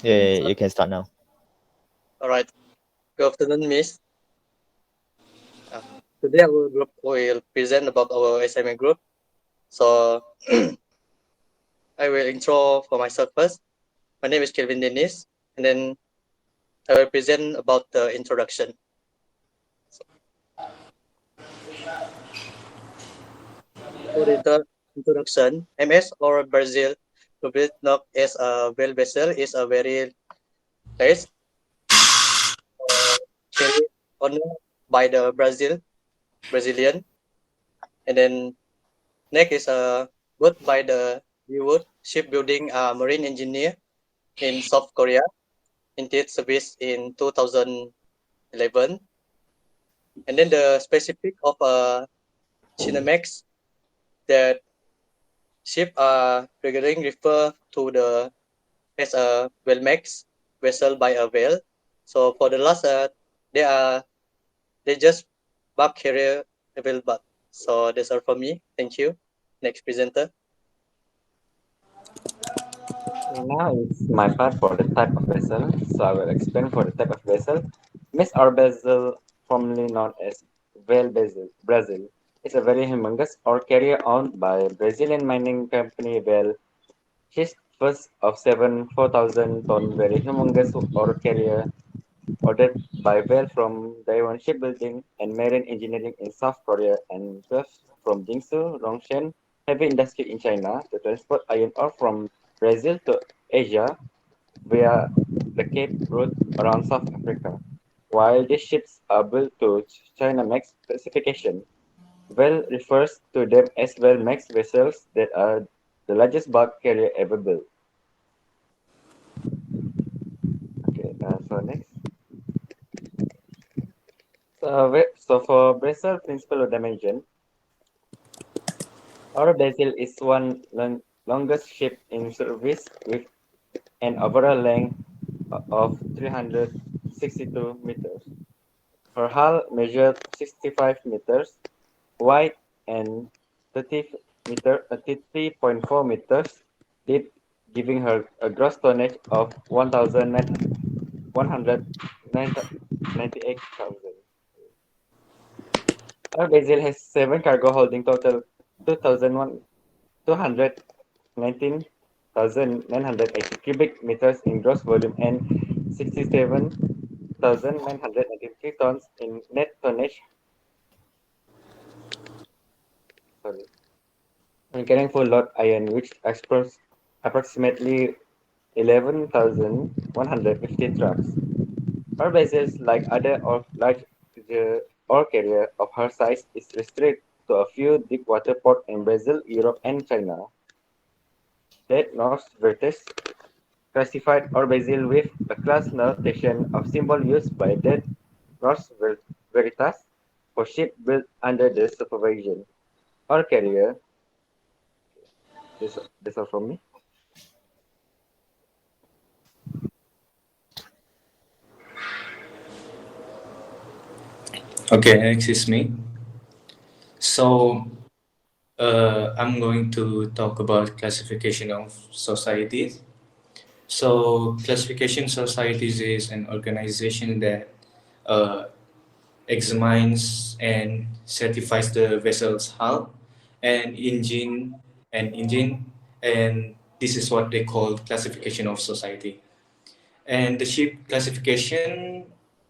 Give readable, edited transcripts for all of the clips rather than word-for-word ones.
Yeah, you can start now. All right. Good afternoon, Miss. Uh, Today our group will present about our SMA group. So I will intro for myself first. My name is Kelvin Dennis, and then I will present about the introduction. For the introduction, MS or Brazil, publicly known as a well vessel, is a very large carrier owned by the Brazilian, and then next is built by the Wood shipbuilding marine engineer in South Korea. Ended service in 2011, and then the specific of Cinemax that ship regarding refer to the as a Wellmax vessel by a whale. So for the last they just back carrier available. So that's all for me. Thank you. Next presenter. Now it's my part for the type of vessel, so I will explain for the type of vessel. Miss or vessel, formerly known as whale vessel, Brazil, is a very humongous ore carrier owned by Brazilian mining company Vale. She's first of seven 4,000-ton very humongous ore carrier ordered by Vale from Daewon Shipbuilding and Marine Engineering in South Korea and 12 from Jiangsu, Rongshan Heavy Industry in China to transport iron ore from Brazil to Asia via the Cape Route around South Africa. While these ships are built to China Max specification, Well refers to them as Well Max vessels that are the largest bulk carrier ever built. Okay, so next. So for Brazil principle of dimension, our Brazil is one longest ship in service with an overall length of 362 meters. Her hull measured 65 meters wide and 33.4 meters deep, giving her a gross tonnage of 1,198,000. Our vessel has seven cargo holding total 2,219,980 cubic meters in gross volume and 67,983 tons in net tonnage. Sorry. And carrying full load iron, which exports approximately 11,150 trucks. Her vessels, like other large ore carrier of her size, is restricted to a few deep water ports in Brazil, Europe, and China. That North Vertes classified ore vessel with a class notation of symbol used by that North Veritas for ship built under the supervision. Ore carrier, this all from me. Okay, next is me. So, I'm going to talk about classification of societies. So, classification societies is an organization that uh, examines and certifies the vessel's hull and engine, and this is what they call classification of society. And the ship classification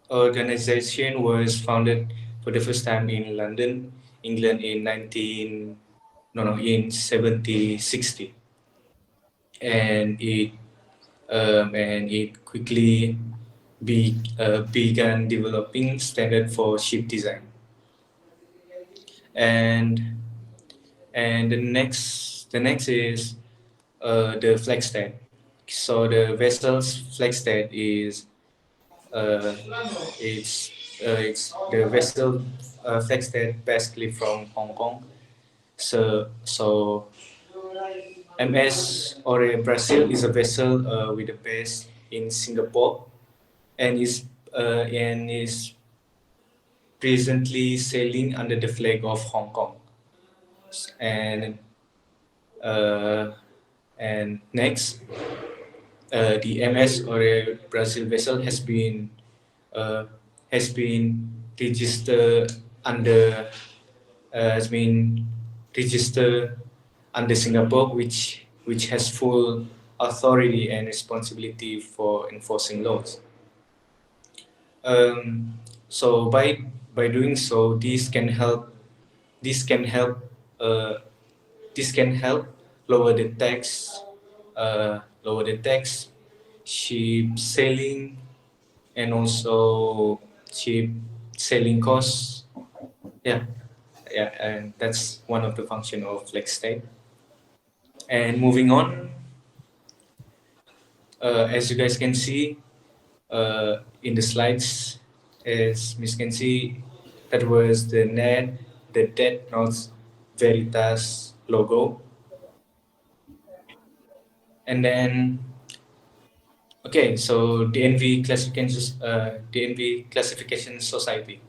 organization was founded for the first time in London, England in 19 no no in 1760, and it quickly began developing standard for ship design. And and the next is the flagstaff. So the vessel's flagstaff is uh, it's the vessel flagstaff basically from Hong Kong. So MS or Brazil is a vessel with a base in Singapore and is presently sailing under the flag of Hong Kong. And uh, and next, the MS or a Brazil vessel uh, has been registered under has been registered under Singapore, which has full authority and responsibility for enforcing laws. Um, so by doing so, this can help uh, this can help lower the tax, ship sailing, and also cheap selling costs. Yeah, yeah, and that's one of the function of flex state. And moving on, as you guys can see in the slides, as Miss can see, that was the Dead Notes Veritas logo, and then okay, so DNV classification society.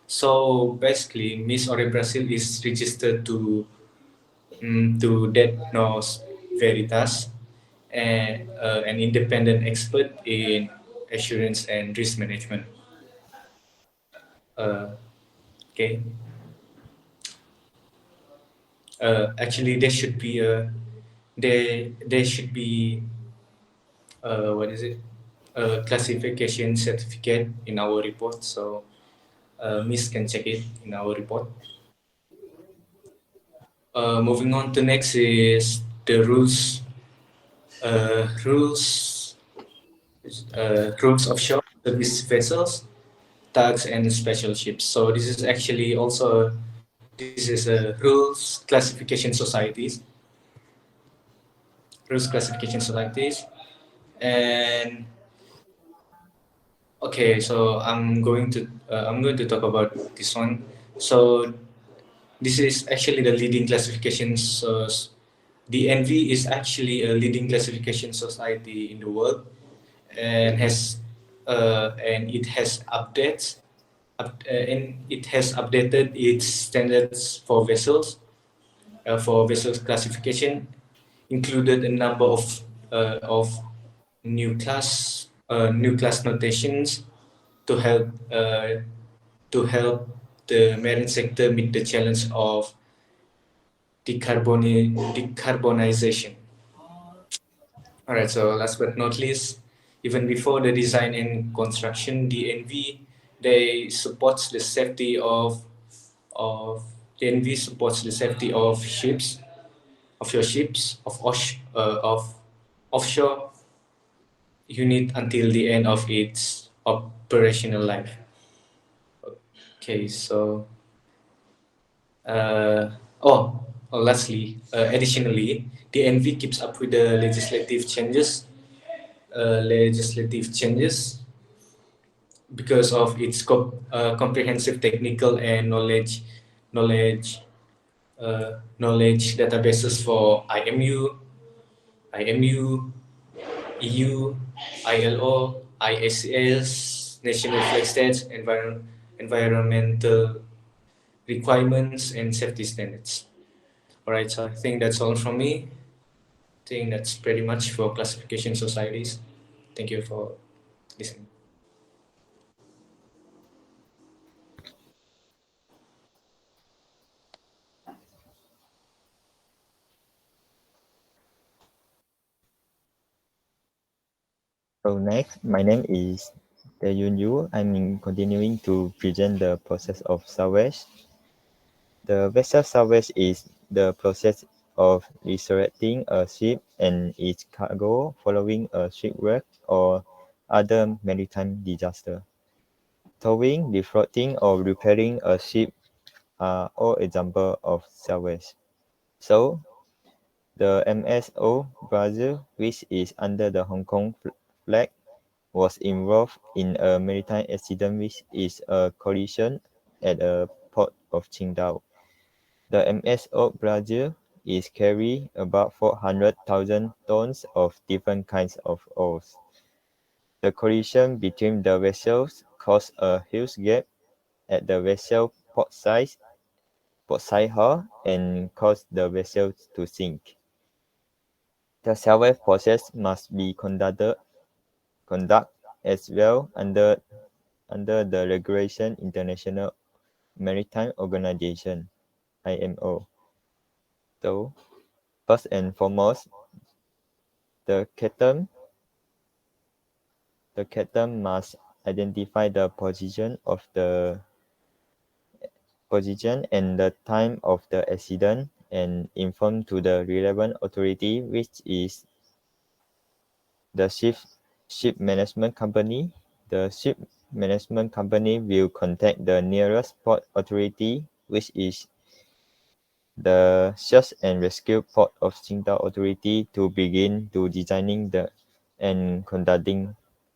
So basically, Miss Ore Brazil is registered to Dead Nos Veritas, and an independent expert in assurance and risk management. Uh, okay, actually, there should be what is it? A classification certificate in our report, so Miss can check it in our report. Moving on to next is the uh, rules, rules of shore service vessels, tugs, and special ships. So this is actually also this is a rules classification societies, and okay. So I'm going to talk about this one. So this is actually the leading classification. DNV is actually a leading classification society in the world, and it has updated its standards for vessels classification, included a number of new class notations to help uh, to help the marine sector meet the challenge of decarbonization. All right, so last but not least, even before the design and construction, DNV they supports the safety of DNV supports the safety of ships, of your ships, of offshore unit until the end of its operational life. Okay, so uh, oh, additionally, DNV keeps up with the legislative changes because of its comprehensive technical and knowledge knowledge databases for IMU, EU, ILO, ISCS, national flag states, environmental requirements, and safety standards. All right, so I think that's all from me. I think that's pretty much for classification societies. Thank you for listening. So next, my name is Taeyun Yu. I'm continuing to present the process of salvage. The vessel salvage is the process of resurrecting a ship and its cargo following a shipwreck or other maritime disaster. Towing, defrosting, or repairing a ship are all examples of salvage. So, the MSO Brazil, which is under the Hong Kong flag, was involved in a maritime accident which is a collision at a port of Qingdao. The MSO Brazil is carry about 400,000 tons of different kinds of ores. The collision between the vessels caused a huge gap at the vessel port side hull and caused the vessel to sink. The salvage process must be conduct as well under the regulation International Maritime Organization IMO. So first and foremost, the captain must identify the position and the time of the accident and inform to the relevant authority, which is the ship management company. The ship management company will contact the nearest port authority, which is the search and rescue port of Qingdao authority, to begin to designing the and conducting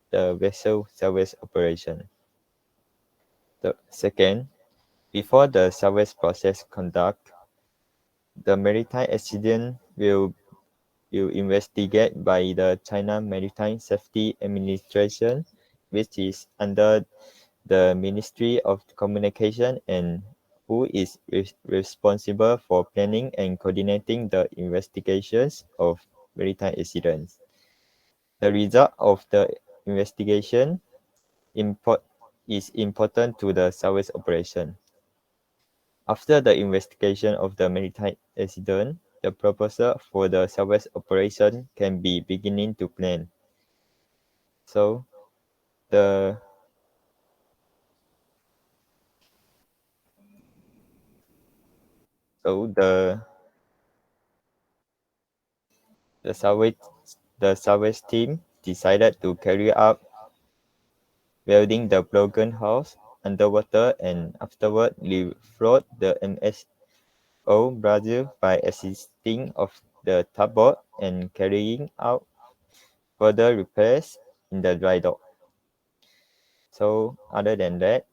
the vessel salvage operation. The second, before the salvage process conduct, the maritime accident will investigate by the China Maritime Safety Administration, which is under the Ministry of Communication and who is responsible for planning and coordinating the investigations of maritime accidents. The result of the investigation import is important to the salvage operation. After the investigation of the maritime accident, the proposal for the salvage operation can be beginning to plan. So the so the salvage team decided to carry out welding the broken house underwater and afterward refloat the MSO Brazil by assisting of the tugboat and carrying out further repairs in the dry dock. So other than that,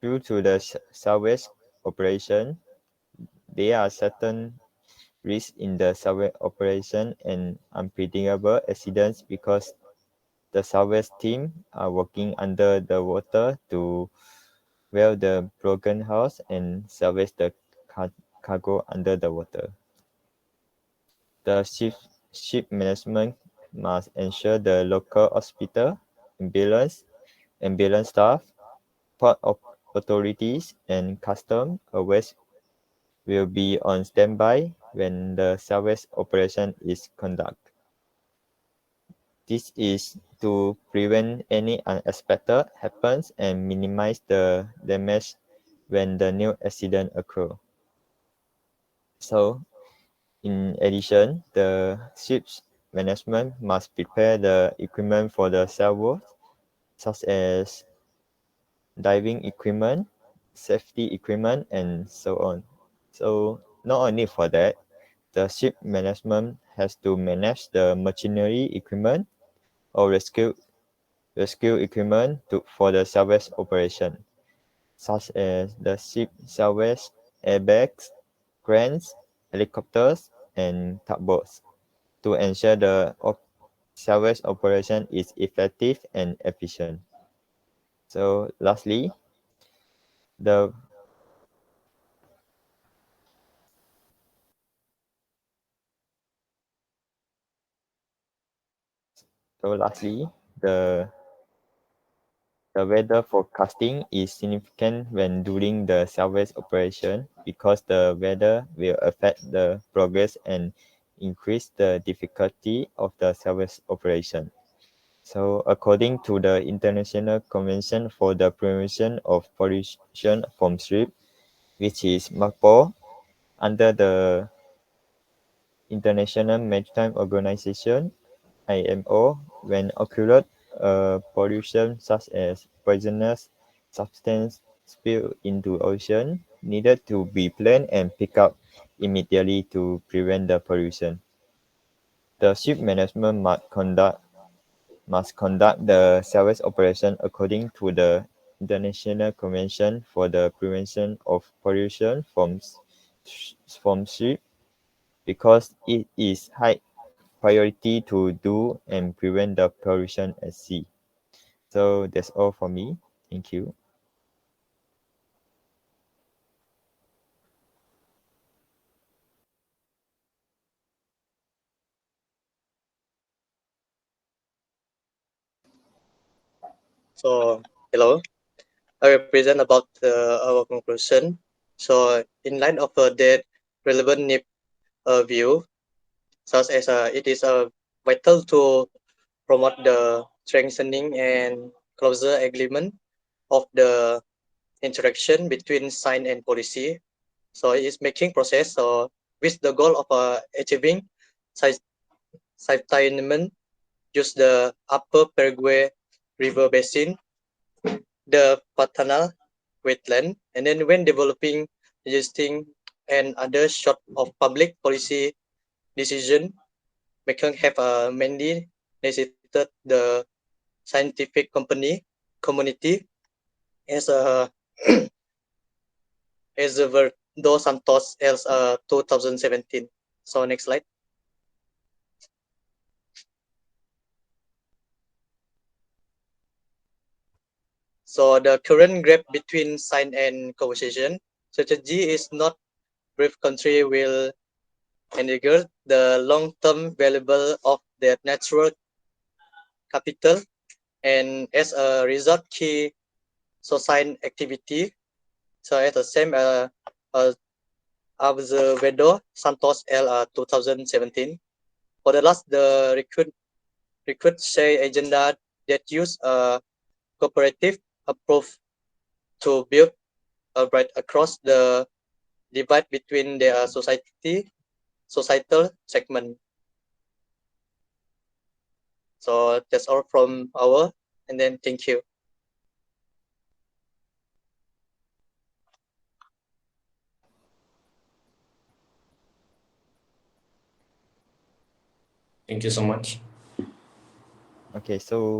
due to the salvage operation, there are certain risks in the salvage operation and unpredictable accidents because the salvage team are working under the water to weld the broken house and salvage the cargo under the water. The ship management must ensure the local hospital, ambulance staff, port authorities, and custom always will be on standby when the salvage operation is conducted. This is to prevent any unexpected happens and minimize the damage when the new accident occurs. So, in addition, the ship's management must prepare the equipment for the salvage, such as diving equipment, safety equipment, and so on. So, not only for that, the ship management has to manage the machinery equipment or rescue equipment for the salvage operation, such as the ship salvage, airbags, cranes, helicopters, and tugboats, to ensure the salvage operation is effective and efficient. So, lastly, the lastly, the weather forecasting is significant when doing the salvage operation because the weather will affect the progress and increase the difficulty of the salvage operation. So, according to the International Convention for the Prevention of Pollution from Ships, which is MAPO, under the International Maritime Organization IMO, when occurred pollution such as poisonous substance spilled into ocean needed to be planned and picked up immediately to prevent the pollution. The ship management must conduct the salvage operation according to the International Convention for the Prevention of Pollution from Ships because it is high priority to do and prevent the pollution at sea. So that's all for me. Thank you. So, hello. I will present about our conclusion. So, in line of that relevant need view, such as it is vital to promote the strengthening and closer agreement of the interaction between science and policy. So, it is making process with the goal of achieving sustainment. Use the Upper Paraguay River Basin, the Patana wetland, and then when developing, adjusting, and other sort of public policy decision, making have mainly necessitated the scientific community as a as a dos Santos else 2017. So next slide. So the current gap between science and conversation strategy is not brief country will endanger the long-term valuable of their natural capital, and as a result key social activity. So at the same uh, Observador Santos L 2017. For the last, the recruit say agenda that use a cooperative approach to build a right across the divide between their societal segment. So that's all from our, and then thank you. Thank you so much. Okay, so